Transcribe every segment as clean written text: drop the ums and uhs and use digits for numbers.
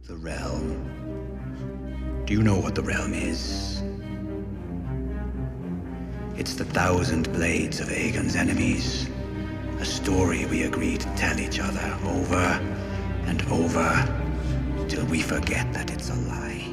The realm. Do you know what the realm is? It's the 1,000 blades of Aegon's enemies. A story we agree to tell each other over and over till we forget that it's a lie.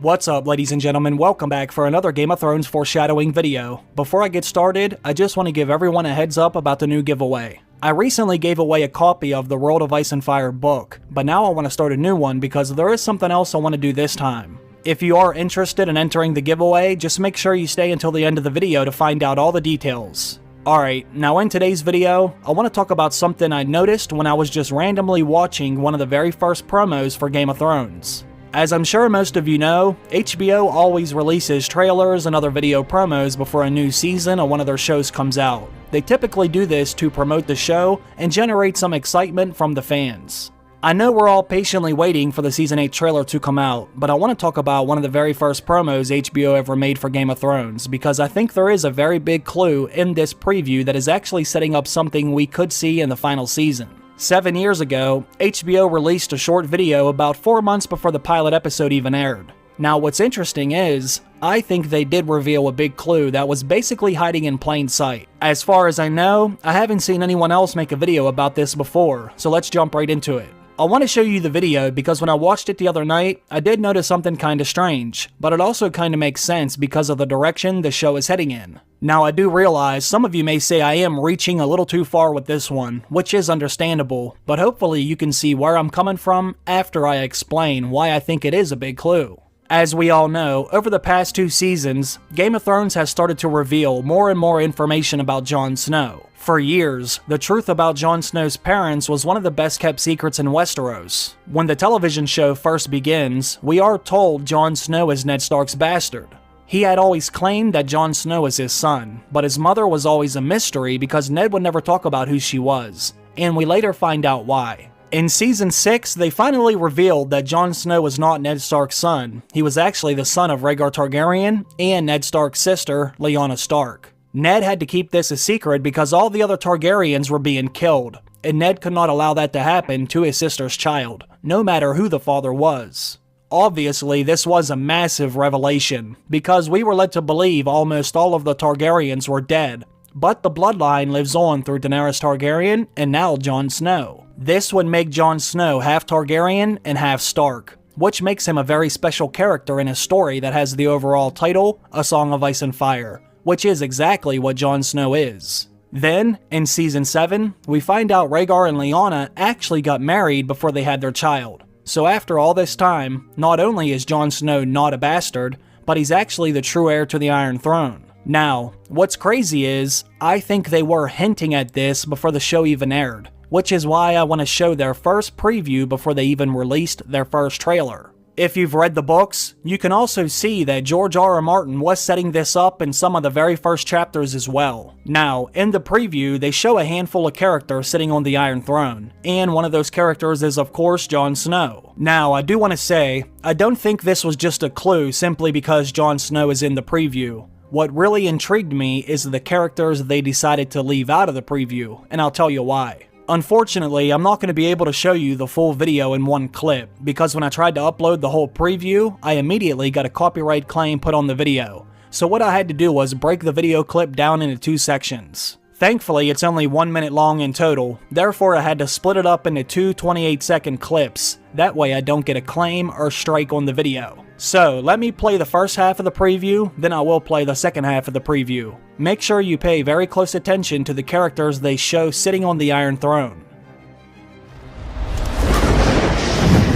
What's up, ladies and gentlemen? Welcome back for another Game of Thrones foreshadowing video. Before I get started, I just want to give everyone a heads up about the new giveaway. I recently gave away a copy of the World of Ice and Fire book, but now I want to start a new one because there is something else I want to do this time. If you are interested in entering the giveaway, just make sure you stay until the end of the video to find out all the details. Alright, now in today's video, I want to talk about something I noticed when I was just randomly watching one of the very first promos for Game of Thrones. As I'm sure most of you know, HBO always releases trailers and other video promos before a new season of one of their shows comes out. They typically do this to promote the show and generate some excitement from the fans. I know we're all patiently waiting for the Season 8 trailer to come out, but I want to talk about one of the very first promos HBO ever made for Game of Thrones, because I think there is a very big clue in this preview that is actually setting up something we could see in the final season. 7 years ago, HBO released a short video about 4 months before the pilot episode even aired. Now what's interesting is, I think they did reveal a big clue that was basically hiding in plain sight. As far as I know, I haven't seen anyone else make a video about this before, so let's jump right into it. I want to show you the video because when I watched it the other night, I did notice something kinda strange, but it also kinda makes sense because of the direction the show is heading in. Now I do realize some of you may say I am reaching a little too far with this one, which is understandable, but hopefully you can see where I'm coming from after I explain why I think it is a big clue. As we all know, over the past 2 seasons, Game of Thrones has started to reveal more and more information about Jon Snow. For years, the truth about Jon Snow's parents was one of the best kept secrets in Westeros. When the television show first begins, we are told Jon Snow is Ned Stark's bastard. He had always claimed that Jon Snow is his son, but his mother was always a mystery because Ned would never talk about who she was, and we later find out why. In Season 6, they finally revealed that Jon Snow was not Ned Stark's son. He was actually the son of Rhaegar Targaryen and Ned Stark's sister, Lyanna Stark. Ned had to keep this a secret because all the other Targaryens were being killed, and Ned could not allow that to happen to his sister's child, no matter who the father was. Obviously, this was a massive revelation, because we were led to believe almost all of the Targaryens were dead, but the bloodline lives on through Daenerys Targaryen and now Jon Snow. This would make Jon Snow half Targaryen and half Stark, which makes him a very special character in a story that has the overall title, A Song of Ice and Fire, which is exactly what Jon Snow is. Then, in Season 7, we find out Rhaegar and Lyanna actually got married before they had their child. So after all this time, not only is Jon Snow not a bastard, but he's actually the true heir to the Iron Throne. Now, what's crazy is, I think they were hinting at this before the show even aired, which is why I want to show their first preview before they even released their first trailer. If you've read the books, you can also see that George R.R. Martin was setting this up in some of the very first chapters as well. Now, in the preview, they show a handful of characters sitting on the Iron Throne, and one of those characters is of course Jon Snow. Now, I do want to say, I don't think this was just a clue simply because Jon Snow is in the preview. What really intrigued me is the characters they decided to leave out of the preview, and I'll tell you why. Unfortunately, I'm not going to be able to show you the full video in one clip, because when I tried to upload the whole preview, I immediately got a copyright claim put on the video. So what I had to do was break the video clip down into 2 sections. Thankfully, it's only 1 minute long in total, therefore I had to split it up into 2 28-second clips. That way I don't get a claim or strike on the video. So, let me play the first half of the preview, then I will play the second half of the preview. Make sure you pay very close attention to the characters they show sitting on the Iron Throne.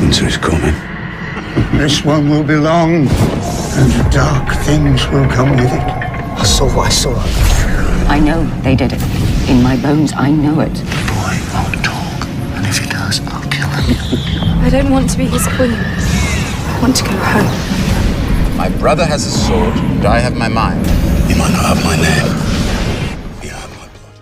Winter is coming. This one will be long, and dark things will come with it. I saw what I saw. I know they did it. In my bones, I know it. The boy won't talk, and if he does, I'll kill him. I don't want to be his queen. I want to go home. My brother has a sword, and I have my mind. You might not have my name. You have my blood.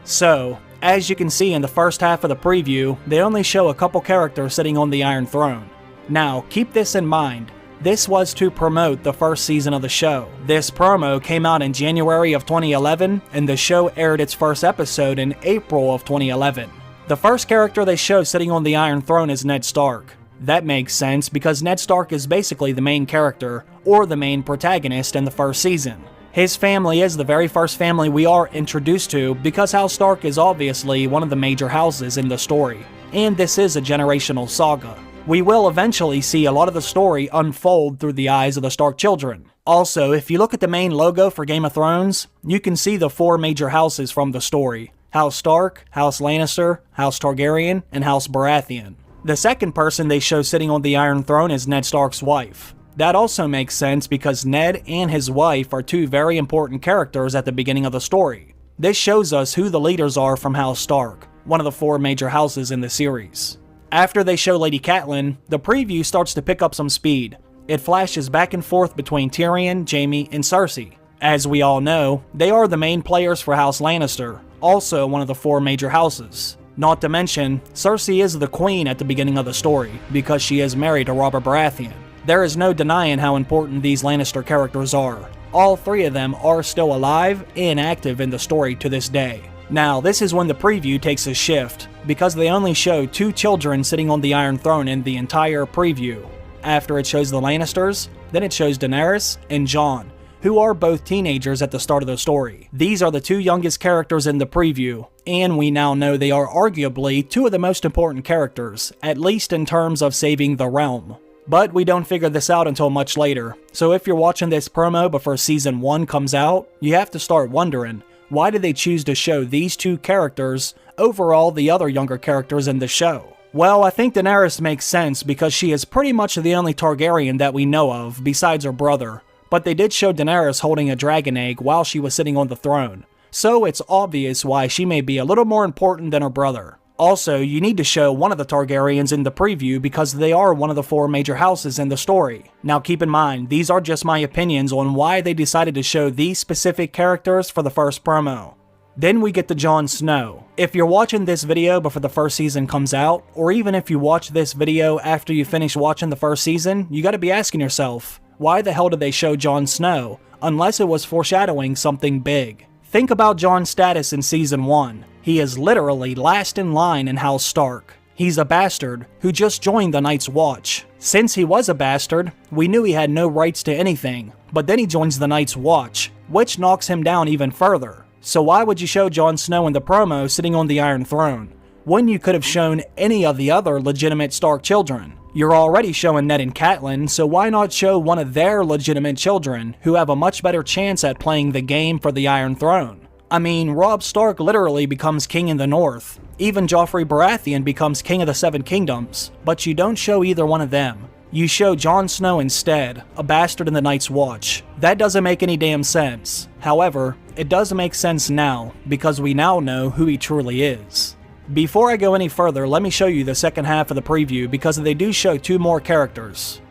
So, as you can see in the first half of the preview, they only show a couple characters sitting on the Iron Throne. Now, keep this in mind. This was to promote the first season of the show. This promo came out in January of 2011, and the show aired its first episode in April of 2011. The first character they show sitting on the Iron Throne is Ned Stark. That makes sense because Ned Stark is basically the main character, or the main protagonist in the first season. His family is the very first family we are introduced to because House Stark is obviously one of the major houses in the story, and this is a generational saga. We will eventually see a lot of the story unfold through the eyes of the Stark children. Also, if you look at the main logo for Game of Thrones, you can see the 4 major houses from the story: House Stark, House Lannister, House Targaryen, and House Baratheon. The second person they show sitting on the Iron Throne is Ned Stark's wife. That also makes sense because Ned and his wife are 2 very important characters at the beginning of the story. This shows us who the leaders are from House Stark, one of the 4 major houses in the series. After they show Lady Catelyn, the preview starts to pick up some speed. It flashes back and forth between Tyrion, Jaime, and Cersei. As we all know, they are the main players for House Lannister, also one of the 4 major houses. Not to mention, Cersei is the queen at the beginning of the story, because she is married to Robert Baratheon. There is no denying how important these Lannister characters are. All 3 of them are still alive and active in the story to this day. Now, this is when the preview takes a shift, because they only show 2 children sitting on the Iron Throne in the entire preview. After it shows the Lannisters, then it shows Daenerys and Jon, who are both teenagers at the start of the story. These are the 2 youngest characters in the preview, and we now know they are arguably 2 of the most important characters, at least in terms of saving the realm. But we don't figure this out until much later, so if you're watching this promo before Season 1 comes out, you have to start wondering, why did they choose to show these 2 characters over all the other younger characters in the show? Well, I think Daenerys makes sense because she is pretty much the only Targaryen that we know of, besides her brother. But they did show Daenerys holding a dragon egg while she was sitting on the throne, so it's obvious why she may be a little more important than her brother. Also, you need to show one of the Targaryens in the preview because they are one of the 4 major houses in the story. Now keep in mind, these are just my opinions on why they decided to show these specific characters for the first promo. Then we get to Jon Snow. If you're watching this video before the first season comes out, or even if you watch this video after you finish watching the first season, you gotta be asking yourself, why the hell did they show Jon Snow, unless it was foreshadowing something big? Think about Jon's status in Season 1. He is literally last in line in House Stark. He's a bastard who just joined the Night's Watch. Since he was a bastard, we knew he had no rights to anything, but then he joins the Night's Watch, which knocks him down even further. So why would you show Jon Snow in the promo sitting on the Iron Throne, when you could have shown any of the other legitimate Stark children? You're already showing Ned and Catelyn, so why not show one of their legitimate children who have a much better chance at playing the game for the Iron Throne? I mean, Robb Stark literally becomes king in the North. Even Joffrey Baratheon becomes king of the 7 Kingdoms, but you don't show either one of them. You show Jon Snow instead, a bastard in the Night's Watch. That doesn't make any damn sense. However, it does make sense now, because we now know who he truly is. Before I go any further, let me show you the second half of the preview because they do show 2 more characters.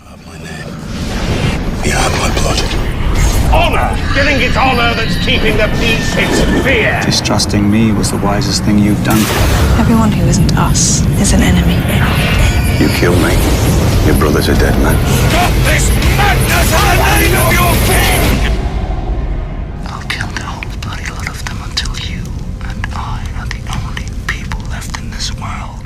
Have my name. You have my blood. Honor! You think it's honor that's keeping the peace? It's fear! Distrusting me was the wisest thing you've done. Everyone who isn't us is an enemy. You killed me. Your brother's a dead man. Stop this madness in the name of your king! I'll kill the whole bloody lot of them until you and I are the only people left in this world.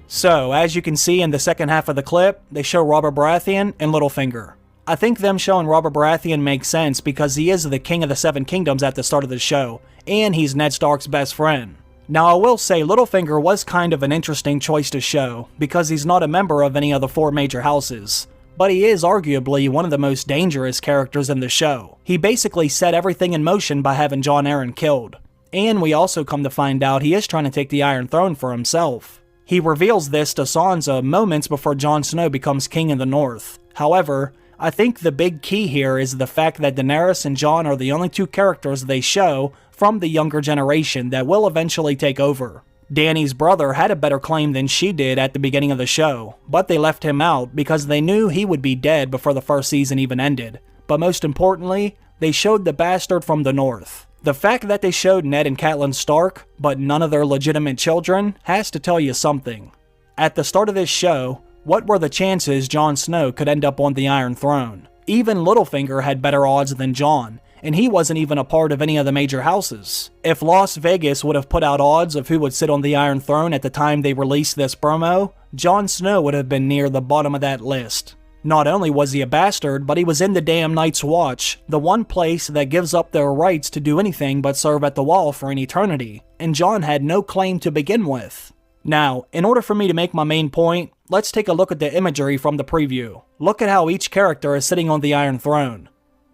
So, as you can see in the second half of the clip, they show Robert Baratheon and Littlefinger. I think them showing Robert Baratheon makes sense because he is the king of the 7 Kingdoms at the start of the show, and he's Ned Stark's best friend. Now I will say Littlefinger was kind of an interesting choice to show, because he's not a member of any of the 4 major houses, but he is arguably one of the most dangerous characters in the show. He basically set everything in motion by having Jon Arryn killed, and we also come to find out he is trying to take the Iron Throne for himself. He reveals this to Sansa moments before Jon Snow becomes king in the North. However, I think the big key here is the fact that Daenerys and Jon are the only 2 characters they show from the younger generation that will eventually take over. Dany's brother had a better claim than she did at the beginning of the show, but they left him out because they knew he would be dead before the first season even ended. But most importantly, they showed the bastard from the North. The fact that they showed Ned and Catelyn Stark, but none of their legitimate children, has to tell you something. At the start of this show, what were the chances Jon Snow could end up on the Iron Throne? Even Littlefinger had better odds than Jon, and he wasn't even a part of any of the major houses. If Las Vegas would have put out odds of who would sit on the Iron Throne at the time they released this promo, Jon Snow would have been near the bottom of that list. Not only was he a bastard, but he was in the damn Night's Watch, the one place that gives up their rights to do anything but serve at the wall for an eternity, and Jon had no claim to begin with. Now, in order for me to make my main point, let's take a look at the imagery from the preview. Look at how each character is sitting on the Iron Throne.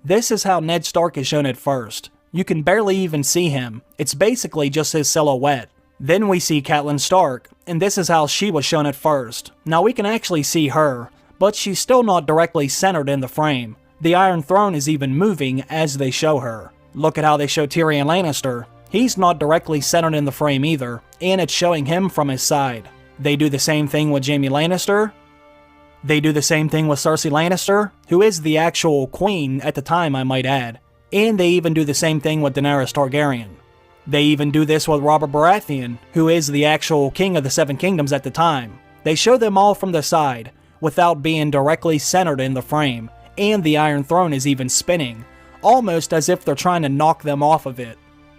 This is how Ned Stark is shown at first. You can barely even see him, it's basically just his silhouette. Then we see Catelyn Stark, and this is how she was shown at first. Now we can actually see her, but she's still not directly centered in the frame. The Iron Throne is even moving as they show her. Look at how they show Tyrion Lannister. He's not directly centered in the frame either, and it's showing him from his side. They do the same thing with Jaime Lannister. They do the same thing with Cersei Lannister, who is the actual queen at the time, I might add. And they even do the same thing with Daenerys Targaryen. They even do this with Robert Baratheon, who is the actual king of the Seven Kingdoms at the time. They show them all from the side, without being directly centered in the frame, and the Iron Throne is even spinning, almost as if they're trying to knock them off of it.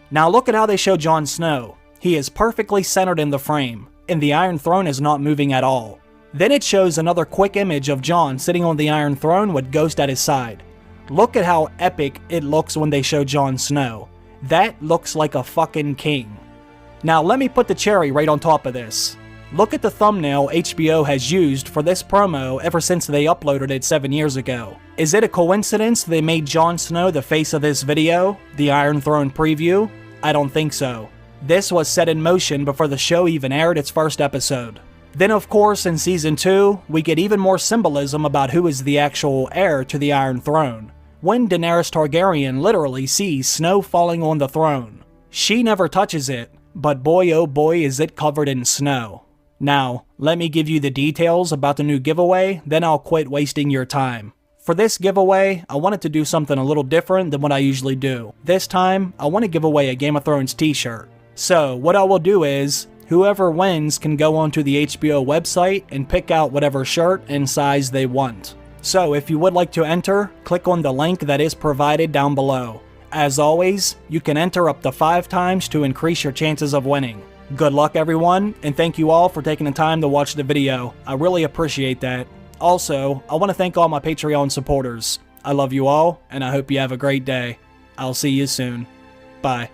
Now look at how they show Jon Snow. He is perfectly centered in the frame, and the Iron Throne is not moving at all. Then it shows another quick image of Jon sitting on the Iron Throne with Ghost at his side. Look at how epic it looks when they show Jon Snow. That looks like a fucking king. Now let me put the cherry right on top of this. Look at the thumbnail HBO has used for this promo ever since they uploaded it 7 years ago. Is it a coincidence they made Jon Snow the face of this video, the Iron Throne preview? I don't think so. This was set in motion before the show even aired its first episode. Then of course in Season 2, we get even more symbolism about who is the actual heir to the Iron Throne, when Daenerys Targaryen literally sees snow falling on the throne. She never touches it, but boy oh boy is it covered in snow. Now, let me give you the details about the new giveaway, then I'll quit wasting your time. For this giveaway, I wanted to do something a little different than what I usually do. This time, I want to give away a Game of Thrones t-shirt. So, what I will do is, whoever wins can go onto the HBO website and pick out whatever shirt and size they want. So, if you would like to enter, click on the link that is provided down below. As always, you can enter up to 5 times to increase your chances of winning. Good luck everyone, and thank you all for taking the time to watch the video. I really appreciate that. Also, I want to thank all my Patreon supporters. I love you all, and I hope you have a great day. I'll see you soon. Bye.